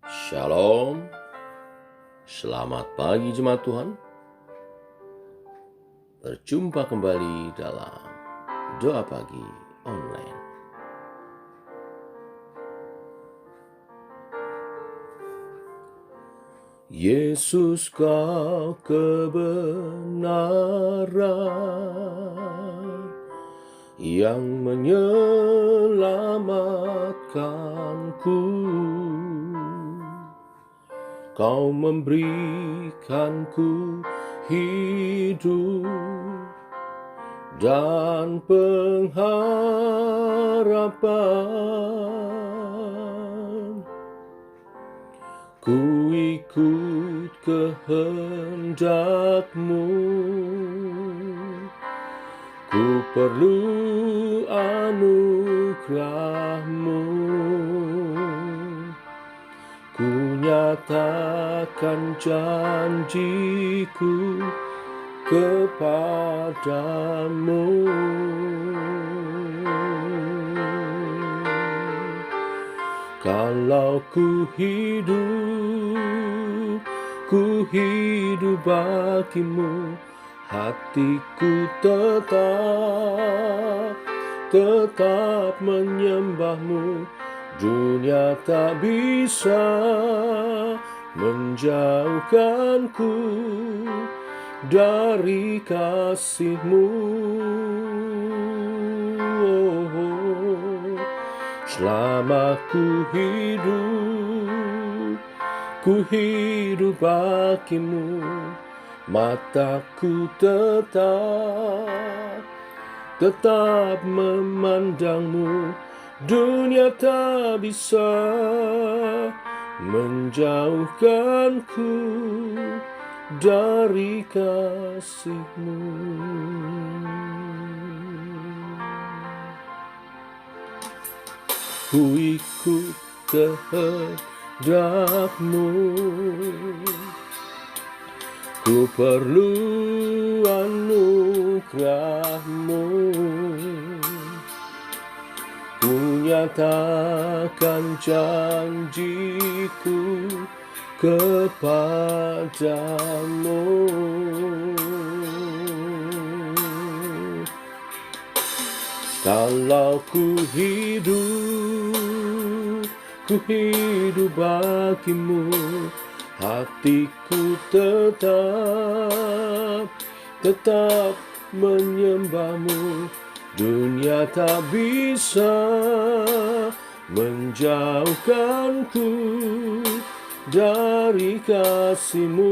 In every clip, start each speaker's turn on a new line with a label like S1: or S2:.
S1: Shalom, selamat pagi jemaat Tuhan. Berjumpa kembali dalam doa pagi online. Yesus, kau kebenaran yang menyelamatkanku. Kau memberikanku hidup dan pengharapan. Ku ikut kehendak-Mu, ku perlu anugerah-Mu. Ku nyatakan janjiku kepadamu. Kalau ku hidup bagimu, hatiku tetap menyembahmu. Dunia tak bisa menjauhkanku dari kasih-Mu. Selama ku hidup bagimu, mataku tetap memandang-Mu. Dunia tak bisa menjauhkanku dari kasih-Mu. Ku ikut kehendak-Mu, ku perlu anugerah-Mu. Ku nyatakan janjiku kepadamu. Kalau ku hidup bagimu, hatiku tetap menyembah-Mu. Dunia tak bisa menjauhkanku dari kasih-Mu.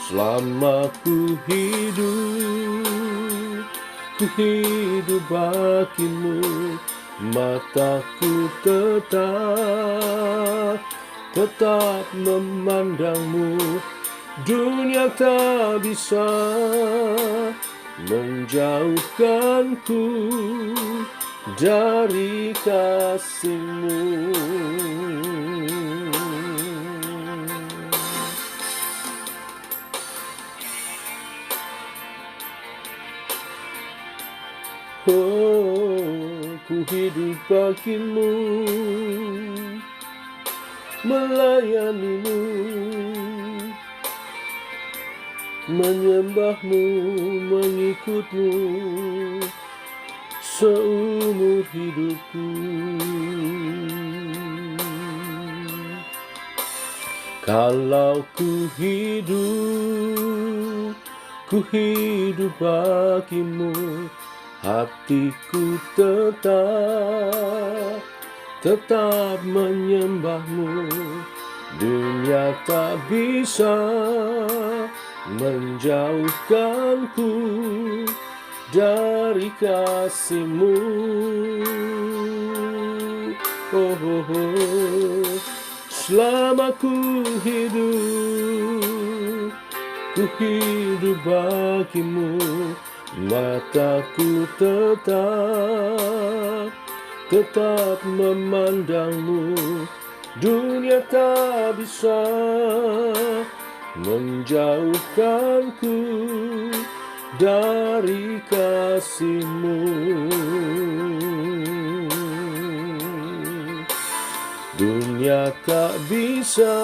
S1: Selama ku hidup bagimu, mataku tetap memandang-Mu. Dunia tak bisa menjauhkanku dari kasih-Mu. Ku hidup bagimu, melayani-Mu, menyembah-Mu, mengikut-Mu seumur hidupku. Kalau ku hidup bagimu, hatiku tetap menyembah-Mu. Dunia tak bisa menjauhkanku dari kasih-Mu. Selama ku hidup bagimu, mataku tetap memandang-Mu. Dunia tak bisa menjauhkanku dari kasih-Mu. Dunia tak bisa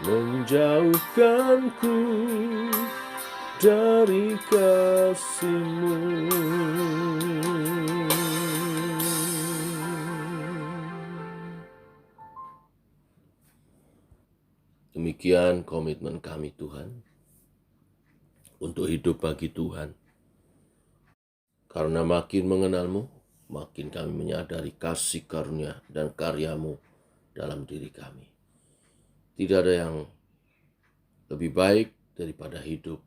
S1: menjauhkanku dari kasih-Mu. Demikian komitmen kami Tuhan, untuk hidup bagi Tuhan. Karena makin mengenal-Mu, makin kami menyadari kasih karunia dan karya-Mu dalam diri kami. Tidak ada yang lebih baik daripada hidup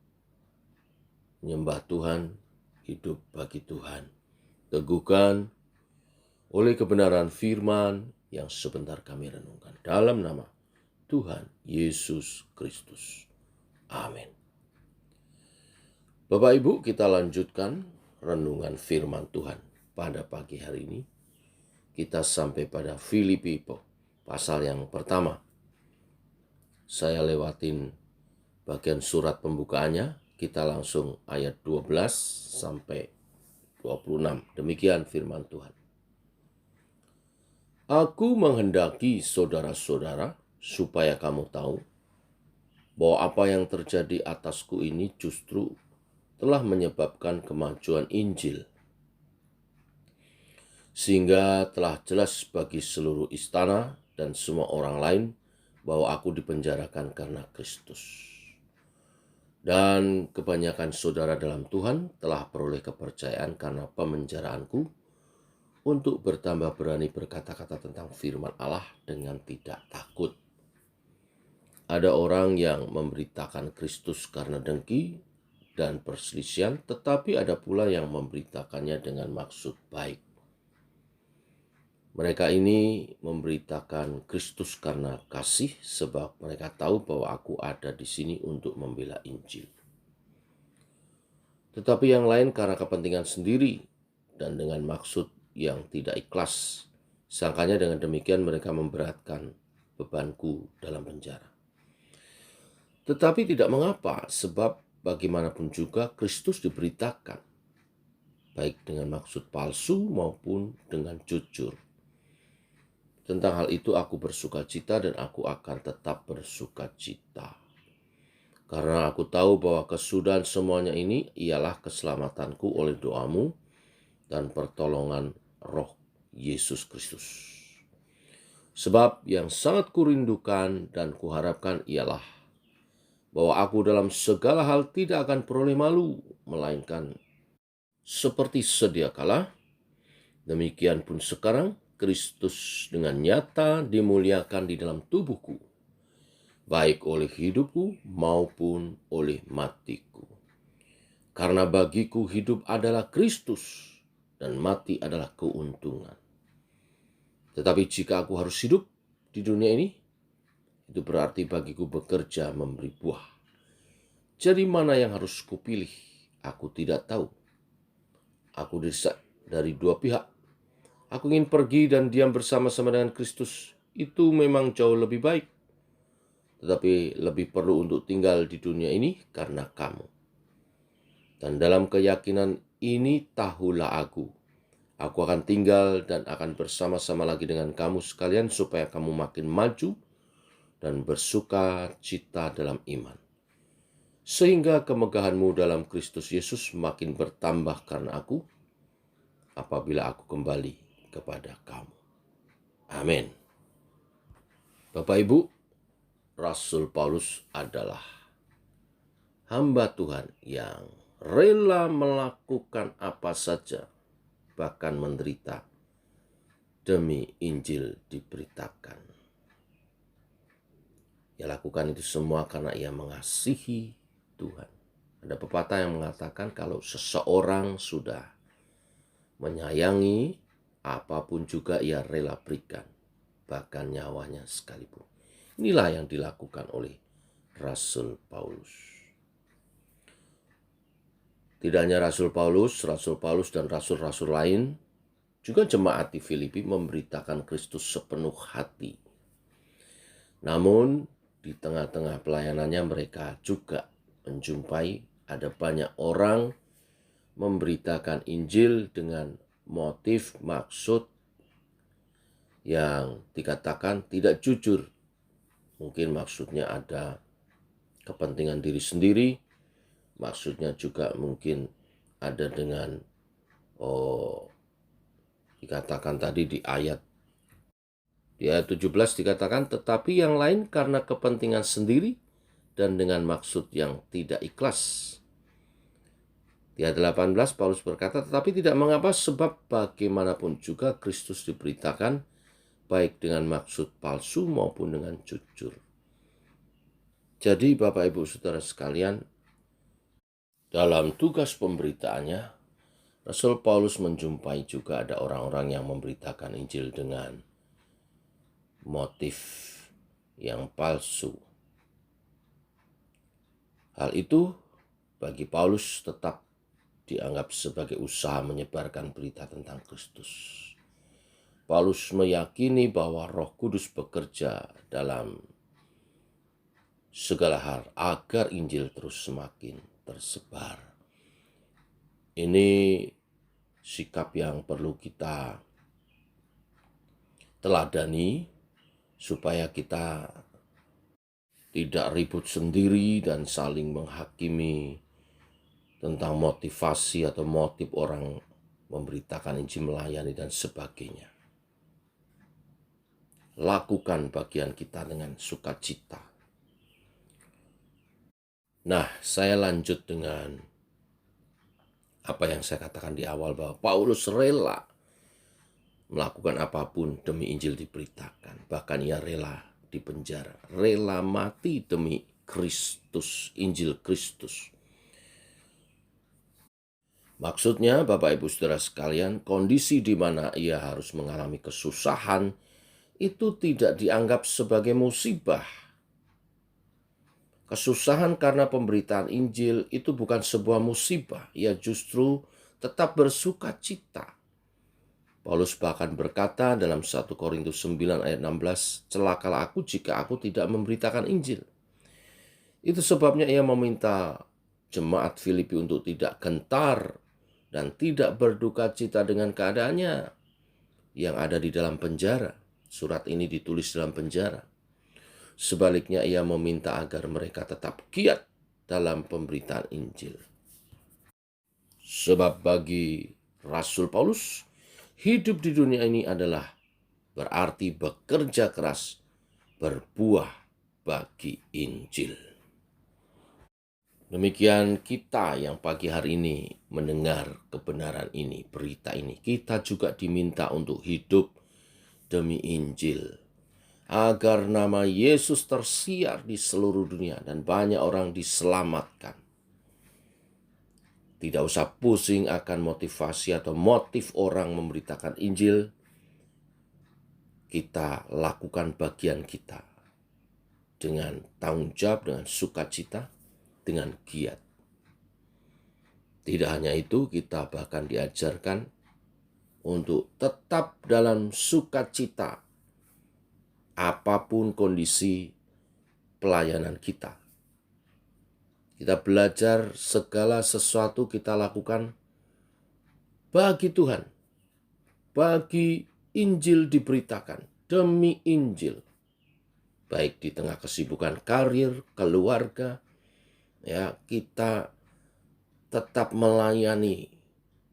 S1: menyembah Tuhan, hidup bagi Tuhan. Teguhkan oleh kebenaran firman yang sebentar kami renungkan. Dalam nama Tuhan Yesus Kristus. Amin. Bapak Ibu, kita lanjutkan renungan firman Tuhan pada pagi hari ini. Kita sampai pada Filipi pasal yang pertama. Saya lewatin bagian surat pembukaannya. Kita langsung ayat 12 sampai 26. Demikian firman Tuhan. Aku menghendaki saudara-saudara supaya kamu tahu bahwa apa yang terjadi atasku ini justru telah menyebabkan kemajuan Injil, sehingga telah jelas bagi seluruh istana dan semua orang lain bahwa aku dipenjarakan karena Kristus. Dan kebanyakan saudara dalam Tuhan telah peroleh kepercayaan karena pemenjaraanku untuk bertambah berani berkata-kata tentang firman Allah dengan tidak takut. Ada orang yang memberitakan Kristus karena dengki dan perselisihan, tetapi ada pula yang memberitakannya dengan maksud baik. Mereka ini memberitakan Kristus karena kasih, sebab mereka tahu bahwa aku ada di sini untuk membela Injil. Tetapi yang lain karena kepentingan sendiri dan dengan maksud yang tidak ikhlas. Sangkanya dengan demikian mereka memberatkan bebanku dalam penjara. Tetapi tidak mengapa, sebab bagaimanapun juga Kristus diberitakan, baik dengan maksud palsu maupun dengan jujur. Tentang hal itu aku bersukacita dan aku akan tetap bersukacita. Karena aku tahu bahwa kesudahan semuanya ini ialah keselamatanku oleh doamu dan pertolongan Roh Yesus Kristus. Sebab yang sangat kurindukan dan kuharapkan ialah bahwa aku dalam segala hal tidak akan peroleh malu, melainkan seperti sedia kala, demikian pun sekarang Kristus dengan nyata dimuliakan di dalam tubuhku, baik oleh hidupku maupun oleh matiku. Karena bagiku hidup adalah Kristus dan mati adalah keuntungan. Tetapi jika aku harus hidup di dunia ini, itu berarti bagiku bekerja memberi buah. Jadi mana yang harus kupilih? Aku tidak tahu. Aku didesak dari dua pihak. Aku ingin pergi dan diam bersama-sama dengan Kristus. Itu memang jauh lebih baik. Tetapi lebih perlu untuk tinggal di dunia ini karena kamu. Dan dalam keyakinan ini tahulah aku akan tinggal dan akan bersama-sama lagi dengan kamu sekalian supaya kamu makin maju dan bersuka cita dalam iman. Sehingga kemegahanmu dalam Kristus Yesus makin bertambah karena aku, apabila aku kembali kepada kamu. Amin. Bapak Ibu, Rasul Paulus adalah hamba Tuhan yang rela melakukan apa saja, bahkan menderita, demi Injil diberitakan. Ia lakukan itu semua karena ia mengasihi Tuhan. Ada pepatah yang mengatakan kalau seseorang sudah menyayangi, apapun juga ia rela berikan, bahkan nyawanya sekalipun. Inilah yang dilakukan oleh Rasul Paulus. Tidak hanya Rasul Paulus dan rasul-rasul lain, juga jemaat di Filipi memberitakan Kristus sepenuh hati. Namun, di tengah-tengah pelayanannya mereka juga menjumpai ada banyak orang memberitakan Injil dengan motif maksud yang dikatakan tidak jujur. Mungkin maksudnya ada kepentingan diri sendiri, maksudnya juga mungkin ada dengan dikatakan tadi di ayat 17 dikatakan, tetapi yang lain karena kepentingan sendiri dan dengan maksud yang tidak ikhlas. Di ayat 18 Paulus berkata, tetapi tidak mengapa sebab bagaimanapun juga Kristus diberitakan baik dengan maksud palsu maupun dengan jujur. Jadi Bapak Ibu Saudara sekalian, dalam tugas pemberitaannya, Rasul Paulus menjumpai juga ada orang-orang yang memberitakan Injil dengan motif yang palsu. Hal itu bagi Paulus tetap dianggap sebagai usaha menyebarkan berita tentang Kristus. Paulus meyakini bahwa Roh Kudus bekerja dalam segala hal agar Injil terus semakin tersebar. Ini sikap yang perlu kita teladani supaya kita tidak ribut sendiri dan saling menghakimi tentang motivasi atau motif orang memberitakan Injil, melayani dan sebagainya. Lakukan bagian kita dengan sukacita. Nah, saya lanjut dengan apa yang saya katakan di awal, bahwa Paulus rela melakukan apapun demi Injil diberitakan. Bahkan ia rela dipenjara, rela mati demi Kristus, Injil Kristus. Maksudnya, Bapak Ibu Saudara sekalian, kondisi di mana ia harus mengalami kesusahan itu tidak dianggap sebagai musibah. Kesusahan karena pemberitaan Injil itu bukan sebuah musibah, ia justru tetap bersuka cita. Paulus bahkan berkata dalam 1 Korintus 9 ayat 16, celakalah aku jika aku tidak memberitakan Injil. Itu sebabnya ia meminta jemaat Filipi untuk tidak gentar dan tidak berduka cita dengan keadaannya yang ada di dalam penjara. Surat ini ditulis dalam penjara. Sebaliknya ia meminta agar mereka tetap giat dalam pemberitaan Injil. Sebab bagi Rasul Paulus, hidup di dunia ini adalah berarti bekerja keras, berbuah bagi Injil. Demikian kita yang pagi hari ini mendengar kebenaran ini, berita ini. Kita juga diminta untuk hidup demi Injil, agar nama Yesus tersiar di seluruh dunia dan banyak orang diselamatkan. Tidak usah pusing akan motivasi atau motif orang memberitakan Injil. Kita lakukan bagian kita dengan tanggung jawab, dengan sukacita, dengan giat. Tidak hanya itu, kita bahkan diajarkan untuk tetap dalam sukacita apapun kondisi pelayanan kita. Kita belajar segala sesuatu kita lakukan bagi Tuhan, bagi Injil diberitakan, demi Injil. Baik di tengah kesibukan karir, keluarga, ya, kita tetap melayani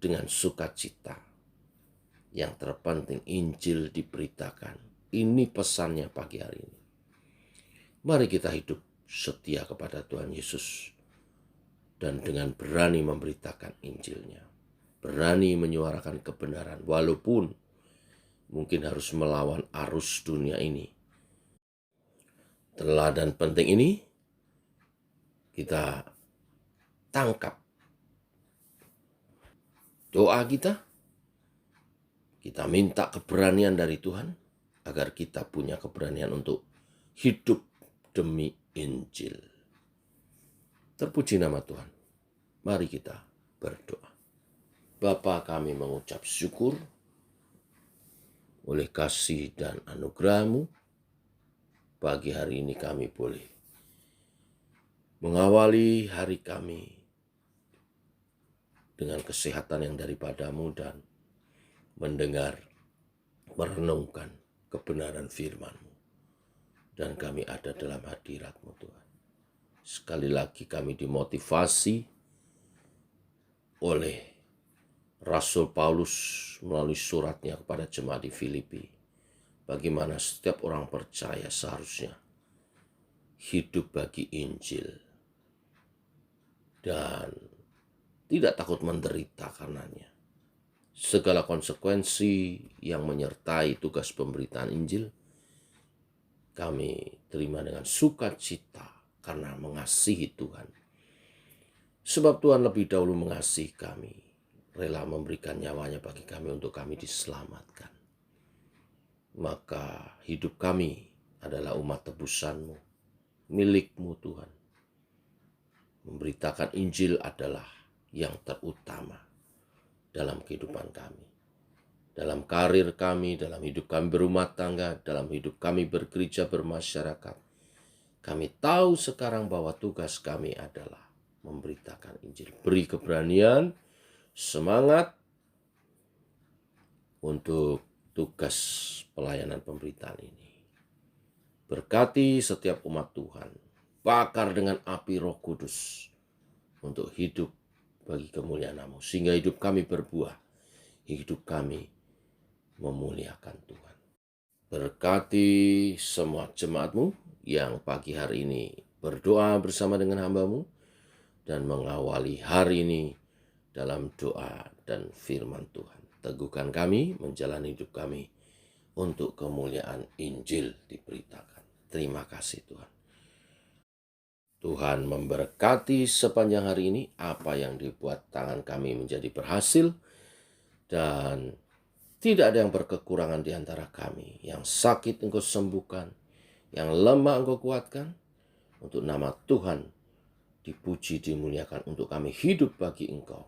S1: dengan sukacita. Yang terpenting Injil diberitakan. Ini pesannya pagi hari ini. Mari kita hidup setia kepada Tuhan Yesus dan dengan berani memberitakan Injilnya. Berani menyuarakan kebenaran walaupun mungkin harus melawan arus dunia ini. Teladan penting ini kita tangkap. Doa kita minta keberanian dari Tuhan agar kita punya keberanian untuk hidup demi Injil. Terpuji nama Tuhan. Mari kita berdoa. Bapa, kami mengucap syukur oleh kasih dan anugerah-Mu. Pagi hari ini kami boleh mengawali hari kami dengan kesehatan yang daripada-Mu dan mendengar, merenungkan kebenaran firman-Mu. Dan kami ada dalam hadirat-Mu Tuhan. Sekali lagi kami dimotivasi oleh Rasul Paulus melalui suratnya kepada jemaat di Filipi. Bagaimana setiap orang percaya seharusnya hidup bagi Injil. Dan tidak takut menderita karenanya. Segala konsekuensi yang menyertai tugas pemberitaan Injil, kami terima dengan sukacita karena mengasihi Tuhan. Sebab Tuhan lebih dahulu mengasihi kami, rela memberikan nyawanya bagi kami untuk kami diselamatkan. Maka hidup kami adalah umat tebusan-Mu, milik-Mu Tuhan. Memberitakan Injil adalah yang terutama dalam kehidupan kami. Dalam karir kami, dalam hidup kami berumah tangga, dalam hidup kami bergereja, bermasyarakat. Kami tahu sekarang bahwa tugas kami adalah memberitakan Injil. Beri keberanian, semangat untuk tugas pelayanan pemberitaan ini. Berkati setiap umat Tuhan, bakar dengan api Roh Kudus untuk hidup bagi kemuliaan Nama-Mu, sehingga hidup kami berbuah, hidup kami memuliakan Tuhan. Berkati semua jemaat-Mu yang pagi hari ini berdoa bersama dengan hamba-Mu dan mengawali hari ini dalam doa dan firman Tuhan. Teguhkan kami menjalani hidup kami untuk kemuliaan Injil diberitakan. Terima kasih Tuhan. Tuhan memberkati sepanjang hari ini apa yang dibuat tangan kami menjadi berhasil, dan tidak ada yang berkekurangan di antara kami. Yang sakit Engkau sembuhkan, yang lemah Engkau kuatkan, untuk nama Tuhan dipuji, dimuliakan, untuk kami hidup bagi Engkau.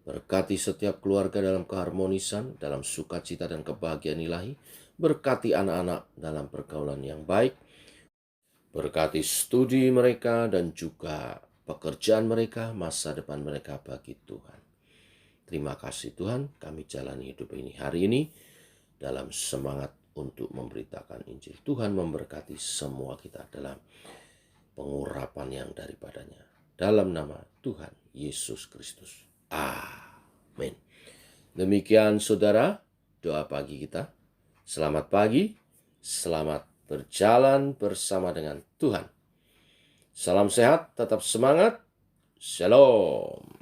S1: Berkati setiap keluarga dalam keharmonisan, dalam sukacita dan kebahagiaan ilahi. Berkati anak-anak dalam pergaulan yang baik. Berkati studi mereka dan juga pekerjaan mereka, masa depan mereka bagi Tuhan. Terima kasih Tuhan, kami jalani hidup ini hari ini dalam semangat untuk memberitakan Injil. Tuhan memberkati semua kita dalam pengurapan yang daripadanya. Dalam nama Tuhan Yesus Kristus. Amin. Demikian saudara, doa pagi kita. Selamat pagi, selamat berjalan bersama dengan Tuhan. Salam sehat, tetap semangat. Shalom.